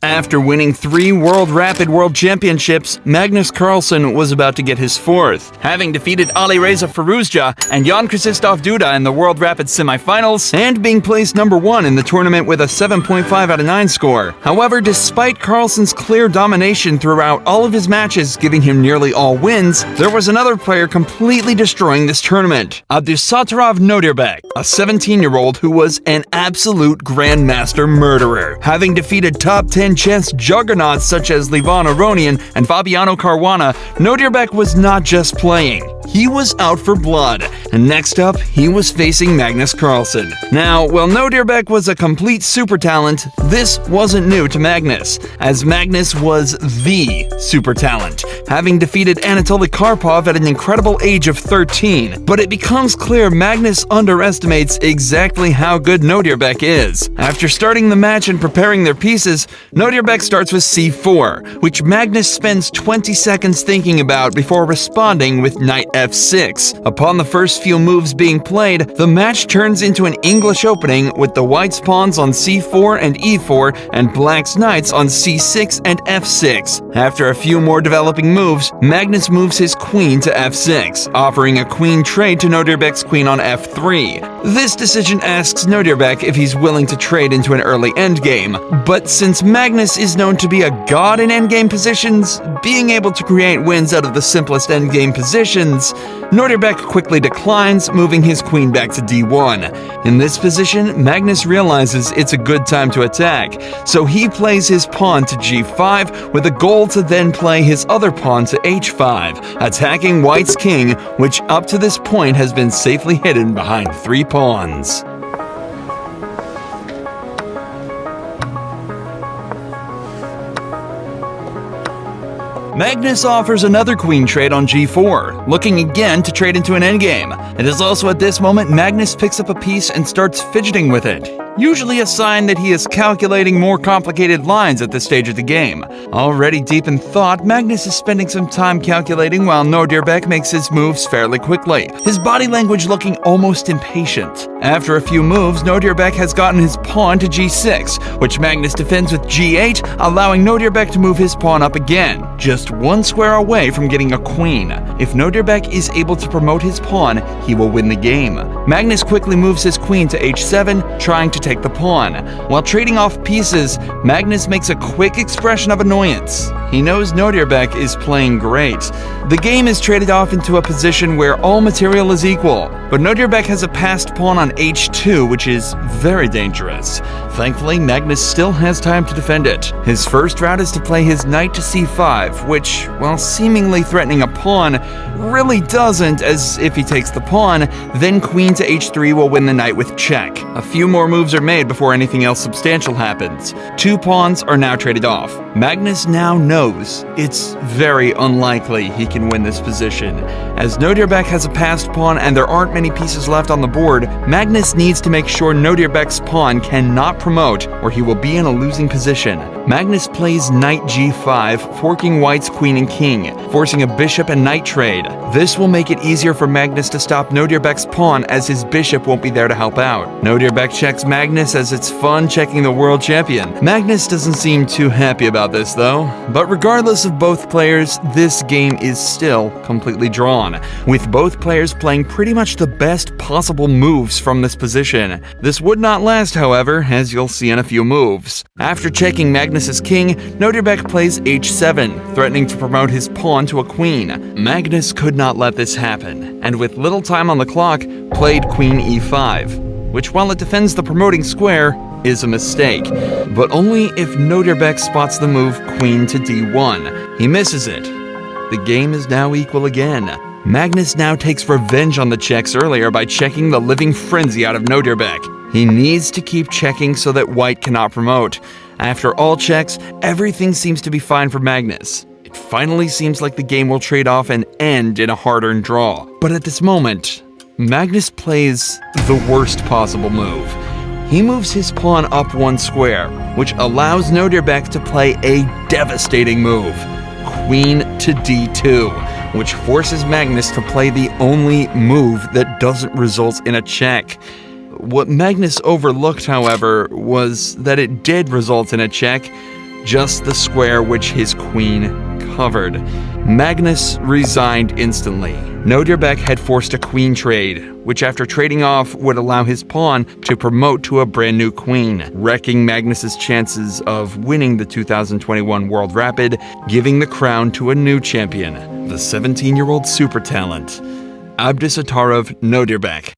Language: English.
After winning 3 World Rapid World Championships, Magnus Carlsen was about to get his 4th, having defeated Alireza Firouzja and Jan Krzysztof Duda in the World Rapid semifinals, and being placed number 1 in the tournament with a 7.5 out of 9 score. However, despite Carlsen's clear domination throughout all of his matches, giving him nearly all wins, there was another player completely destroying this tournament, Abdusattorov Nodirbek, a 17-year-old who was an absolute grandmaster murderer, having defeated top 10 chess juggernauts such as Levan Aronian and Fabiano Caruana. Nodirbek was not just playing. He was out for blood, and next up, he was facing Magnus Carlsen. Now, while Nodirbek was a complete super talent, this wasn't new to Magnus, as Magnus was the super talent, having defeated Anatoly Karpov at an incredible age of 13. But it becomes clear Magnus underestimates exactly how good Nodirbek is. After starting the match and preparing their pieces, Nodirbek starts with c4, which Magnus spends 20 seconds thinking about before responding with knight f6. Upon the first few moves being played, the match turns into an English opening with the white's pawns on c4 and e4 and black's knights on c6 and f6. After a few more developing moves, Magnus moves his queen to f6, offering a queen trade to Nodirbek's queen on f3. This decision asks Nodirbek if he's willing to trade into an early endgame, but since Magnus is known to be a god in endgame positions, being able to create wins out of the simplest endgame positions, Nodirbek quickly declines, moving his queen back to d1. In this position, Magnus realizes it's a good time to attack, so he plays his pawn to g5 with a goal to then play his other pawn to h5, attacking white's king, which up to this point has been safely hidden behind 3 pawns. Magnus offers another queen trade on g4, looking again to trade into an endgame. It is also at this moment Magnus picks up a piece and starts fidgeting with it, usually a sign that he is calculating more complicated lines at this stage of the game. Already deep in thought, Magnus is spending some time calculating while Nodirbek makes his moves fairly quickly, his body language looking almost impatient. After a few moves, Nodirbek has gotten his pawn to g6, which Magnus defends with g8, allowing Nodirbek to move his pawn up again, just 1 square away from getting a queen. If Nodirbek is able to promote his pawn, he will win the game. Magnus quickly moves his queen to h7, trying to take the pawn. While trading off pieces, Magnus makes a quick expression of annoyance. He knows Nodirbek is playing great. The game is traded off into a position where all material is equal, but Nodirbek has a passed pawn on h2, which is very dangerous. Thankfully, Magnus still has time to defend it. His first route is to play his knight to c5, which, while seemingly threatening a pawn, really doesn't, as if he takes the pawn, then queen to h3 will win the knight with check. A few more moves are made before anything else substantial happens. 2 pawns are now traded off. Magnus now knows it's very unlikely he can win this position. As Nodirbek has a passed pawn and there aren't many pieces left on the board, Magnus needs to make sure Nodirbek's pawn cannot promote or he will be in a losing position. Magnus plays knight g5, forking white's queen and king, forcing a bishop and knight trade. This will make it easier for Magnus to stop Nodirbek's pawn as his bishop won't be there to help out. Nodirbek checks Magnus as it's fun checking the world champion. Magnus doesn't seem too happy about this though, but regardless of both players, this game is still completely drawn, with both players playing pretty much the best possible moves from this position. This would not last, however, as you'll see in a few moves. After checking Magnus's king, Nodirbek plays h7, threatening to promote his pawn to a queen. Magnus could not let this happen, and with little time on the clock, played queen e5, which, while it defends the promoting square, is a mistake, but only if Nodirbek spots the move queen to d1. He misses it. The game is now equal again. Magnus now takes revenge on the checks earlier by checking the living frenzy out of Nodirbek. He needs to keep checking so that white cannot promote. After all checks, everything seems to be fine for Magnus. It finally seems like the game will trade off and end in a hard-earned draw. But at this moment, Magnus plays the worst possible move. He moves his pawn up 1 square, which allows Nodirbek to play a devastating move, queen to d2, which forces Magnus to play the only move that doesn't result in a check. What Magnus overlooked, however, was that it did result in a check, just the square which his queen covered. Magnus resigned instantly. Nodirbek had forced a queen trade, which after trading off would allow his pawn to promote to a brand new queen, wrecking Magnus's chances of winning the 2021 World Rapid, giving the crown to a new champion, the 17-year-old super talent, Abdusattorov Nodirbek.